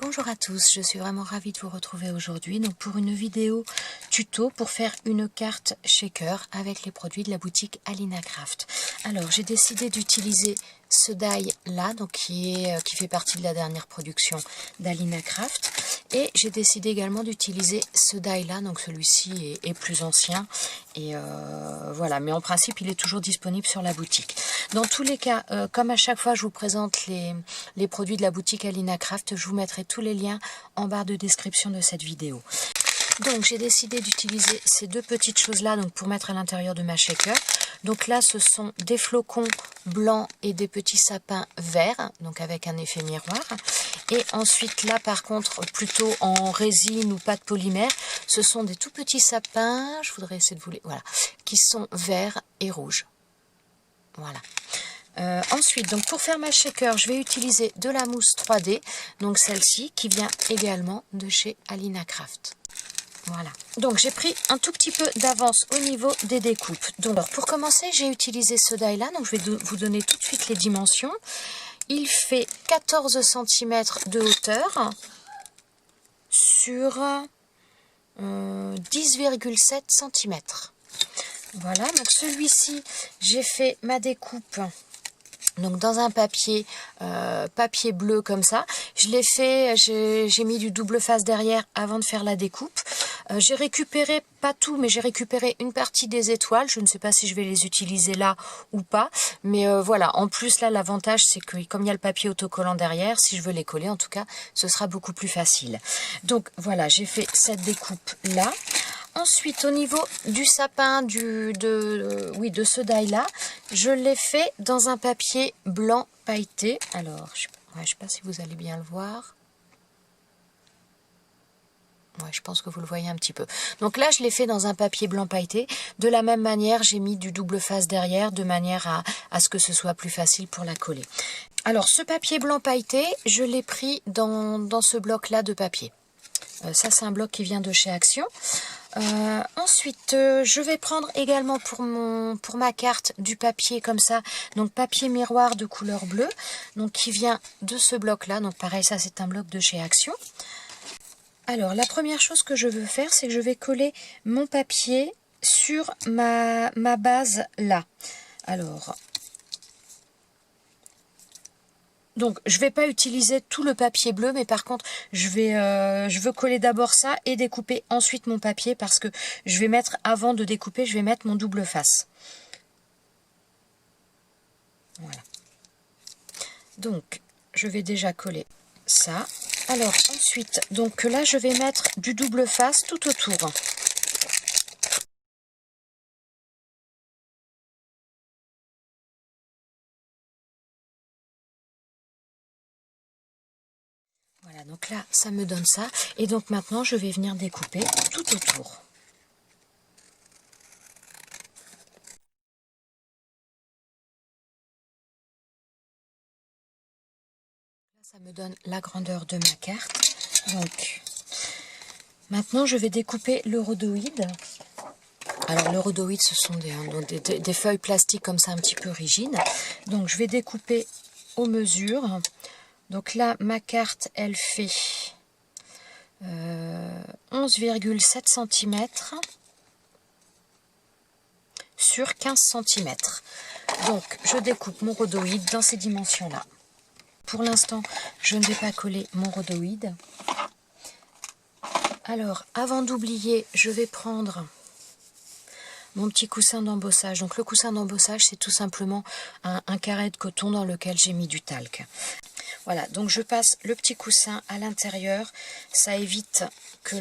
Bonjour à tous, je suis vraiment ravie de vous retrouver aujourd'hui pour une vidéo tuto pour faire une carte shaker avec les produits de la boutique Alina Craft. Alors j'ai décidé d'utiliser ce die là, qui fait partie de la dernière production d'Alina Craft, et j'ai décidé également d'utiliser ce die là, donc celui-ci est plus ancien et voilà, mais en principe il est toujours disponible sur la boutique. Dans tous les cas, comme à chaque fois je vous présente les produits de la boutique Alina Craft, je vous mettrai tous les liens en barre de description de cette vidéo. Donc j'ai décidé d'utiliser ces deux petites choses là pour mettre à l'intérieur de ma shaker. Donc là ce sont des flocons blancs et des petits sapins verts, donc avec un effet miroir. Et ensuite là par contre plutôt en résine ou pâte polymère, ce sont des tout petits sapins, je voudrais essayer de vous les... voilà, qui sont verts et rouges. Voilà. Ensuite, donc pour faire ma shaker, je vais utiliser de la mousse 3D, donc celle-ci qui vient également de chez Alina Craft. Voilà. Donc j'ai pris un tout petit peu d'avance au niveau des découpes. Donc alors, pour commencer, j'ai utilisé ce die là, donc je vais vous donner tout de suite les dimensions. Il fait 14 cm de hauteur sur 10,7 cm. Voilà, donc celui-ci, j'ai fait ma découpe donc dans un papier bleu comme ça. Je l'ai fait, j'ai mis du double face derrière avant de faire la découpe. J'ai récupéré, pas tout, mais j'ai récupéré une partie des étoiles. Je ne sais pas si je vais les utiliser là ou pas. Mais voilà, en plus là, l'avantage c'est que comme il y a le papier autocollant derrière, si je veux les coller en tout cas, ce sera beaucoup plus facile. Donc voilà, j'ai fait cette découpe là. Ensuite, au niveau du sapin de ce die là, je l'ai fait dans un papier blanc pailleté. Alors, je ne sais pas si vous allez bien le voir. Ouais, je pense que vous le voyez un petit peu. Donc là, je l'ai fait dans un papier blanc pailleté. De la même manière, j'ai mis du double face derrière, de manière à ce que ce soit plus facile pour la coller. Alors, ce papier blanc pailleté, je l'ai pris dans ce bloc-là de papier. Ça, c'est un bloc qui vient de chez Action. Ensuite, je vais prendre également pour ma carte du papier comme ça, donc papier miroir de couleur bleue, donc qui vient de ce bloc-là. Donc pareil, ça c'est un bloc de chez Action. Alors, la première chose que je veux faire, c'est que je vais coller mon papier sur ma base là. Alors... donc, je ne vais pas utiliser tout le papier bleu, mais par contre, je veux coller d'abord ça et découper ensuite mon papier parce que je vais mettre, avant de découper, je vais mettre mon double face. Voilà. Donc, je vais déjà coller ça. Alors, ensuite, donc là, je vais mettre du double face tout autour. Voilà, donc là, ça me donne ça. Et donc maintenant, je vais venir découper tout autour. Là, ça me donne la grandeur de ma carte. Donc, maintenant, je vais découper le rhodoïde. Alors, le rhodoïde, ce sont des feuilles plastiques comme ça, un petit peu rigides. Donc, je vais découper aux mesures. Donc là, ma carte, elle fait 11,7 cm sur 15 cm. Donc, je découpe mon rhodoïde dans ces dimensions-là. Pour l'instant, je ne vais pas coller mon rhodoïde. Alors, avant d'oublier, je vais prendre mon petit coussin d'embossage. Donc, le coussin d'embossage, c'est tout simplement un carré de coton dans lequel j'ai mis du talc. Voilà, donc je passe le petit coussin à l'intérieur. Ça évite que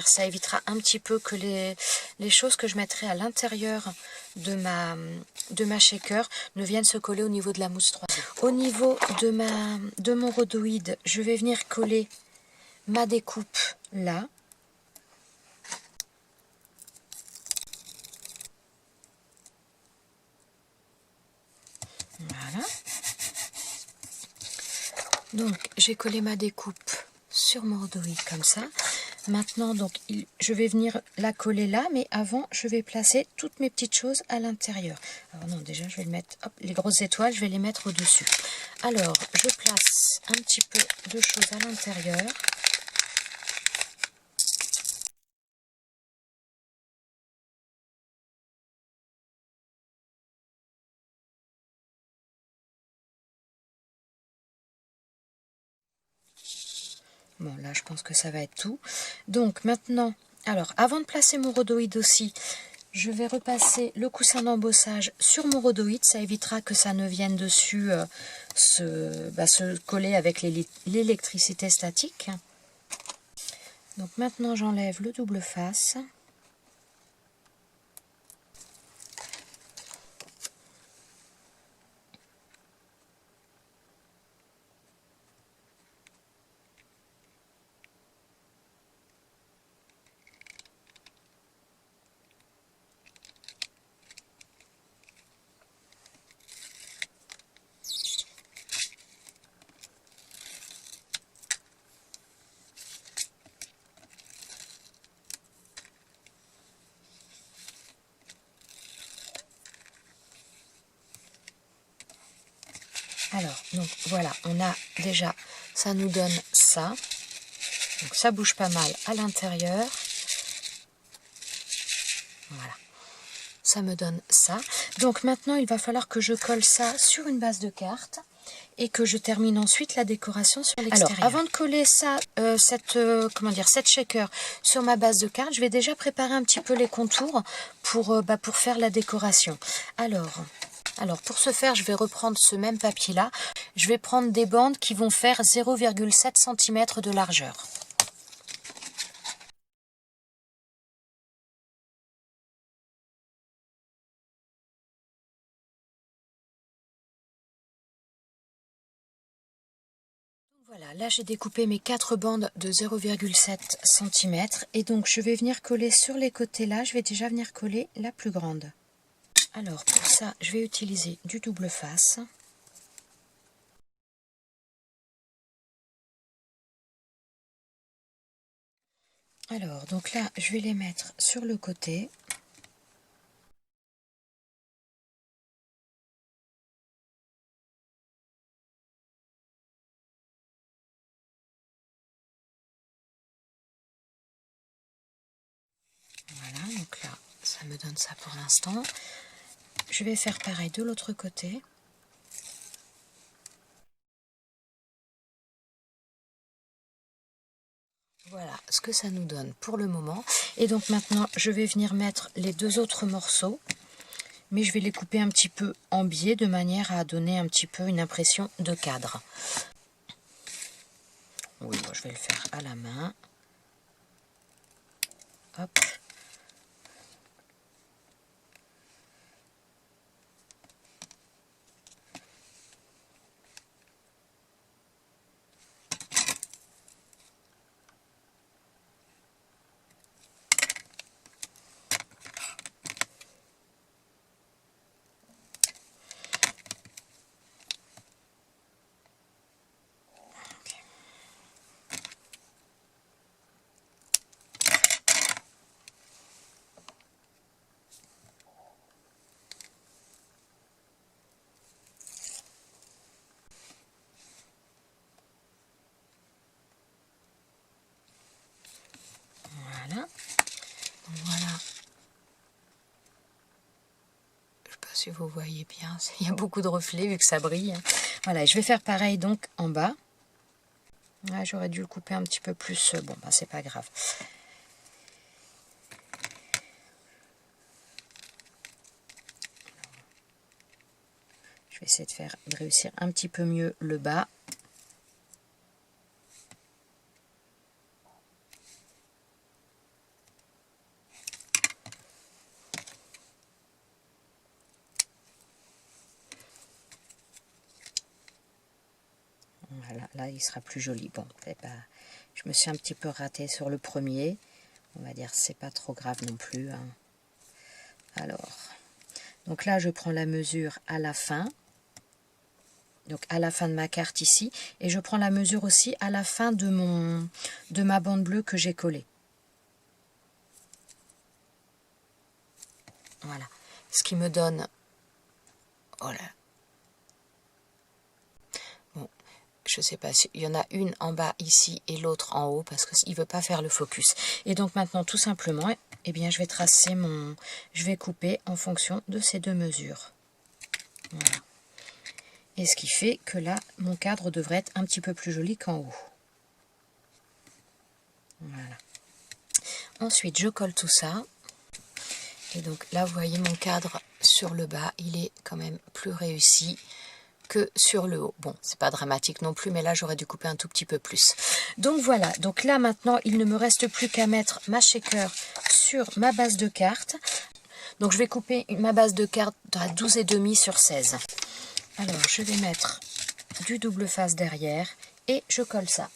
ça évitera un petit peu que les choses que je mettrai à l'intérieur de ma shaker ne viennent se coller au niveau de la mousse 3D. Au niveau de mon rhodoïde, je vais venir coller ma découpe là. Voilà. Donc, j'ai collé ma découpe sur mon rhodoïde comme ça. Maintenant, donc, je vais venir la coller là, mais avant, je vais placer toutes mes petites choses à l'intérieur. Alors non, déjà, je vais le mettre, hop, les grosses étoiles, je vais les mettre au-dessus. Alors, je place un petit peu de choses à l'intérieur. Bon, là, je pense que ça va être tout. Donc, maintenant, alors, avant de placer mon rhodoïde aussi, je vais repasser le coussin d'embossage sur mon rhodoïde. Ça évitera que ça ne vienne dessus se coller avec l'électricité statique. Donc, maintenant, j'enlève le double face. Alors, donc voilà, on a déjà, ça nous donne ça. Donc ça bouge pas mal à l'intérieur. Voilà, ça me donne ça. Donc maintenant, il va falloir que je colle ça sur une base de carte et que je termine ensuite la décoration sur l'extérieur. Alors, avant de coller ça, cette shaker sur ma base de carte, je vais déjà préparer un petit peu les contours pour faire la décoration. Alors, pour ce faire, je vais reprendre ce même papier-là. Je vais prendre des bandes qui vont faire 0,7 cm de largeur. Voilà, là j'ai découpé mes 4 bandes de 0,7 cm. Et donc, je vais venir coller sur les côtés là. Je vais déjà venir coller la plus grande. Alors, pour ça, je vais utiliser du double face. Alors, donc là, je vais les mettre sur le côté. Voilà, donc là, ça me donne ça pour l'instant. Je vais faire pareil de l'autre côté. Voilà ce que ça nous donne pour le moment. Et donc maintenant, je vais venir mettre les deux autres morceaux. Mais je vais les couper un petit peu en biais de manière à donner un petit peu une impression de cadre. Oui, moi je vais le faire à la main. Hop. Voilà. Voilà. Je sais pas si vous voyez bien, il y a beaucoup de reflets vu que ça brille. Voilà, je vais faire pareil donc en bas. Ah, j'aurais dû le couper un petit peu plus. Bon, bah c'est pas grave. Je vais essayer de réussir un petit peu mieux le bas. Voilà, là il sera plus joli. Bon, je me suis un petit peu ratée sur le premier. On va dire c'est pas trop grave non plus. Hein. Alors, donc là je prends la mesure à la fin. Donc à la fin de ma carte ici. Et je prends la mesure aussi à la fin de ma bande bleue que j'ai collée. Voilà. Ce qui me donne... Voilà. Bon, je sais pas s'il y en a une en bas ici et l'autre en haut parce qu'il ne veut pas faire le focus. Et donc maintenant tout simplement, eh bien, je vais tracer je vais couper en fonction de ces deux mesures. Voilà. Et ce qui fait que là, mon cadre devrait être un petit peu plus joli qu'en haut. Voilà. Ensuite, je colle tout ça. Et donc là, vous voyez mon cadre sur le bas, il est quand même plus réussi que sur le haut. Bon, c'est pas dramatique non plus, mais là, j'aurais dû couper un tout petit peu plus. Donc voilà, donc là maintenant, il ne me reste plus qu'à mettre ma shaker sur ma base de carte. Donc je vais couper ma base de carte à 12,5 sur 16. Alors, je vais mettre du double face derrière et je colle ça.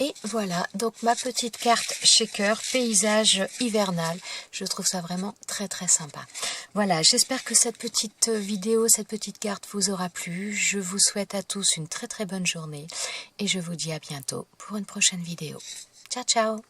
Et voilà, donc ma petite carte shaker paysage hivernal. Je trouve ça vraiment très très sympa. Voilà, j'espère que cette petite vidéo, cette petite carte vous aura plu. Je vous souhaite à tous une très très bonne journée et je vous dis à bientôt pour une prochaine vidéo. Ciao ciao!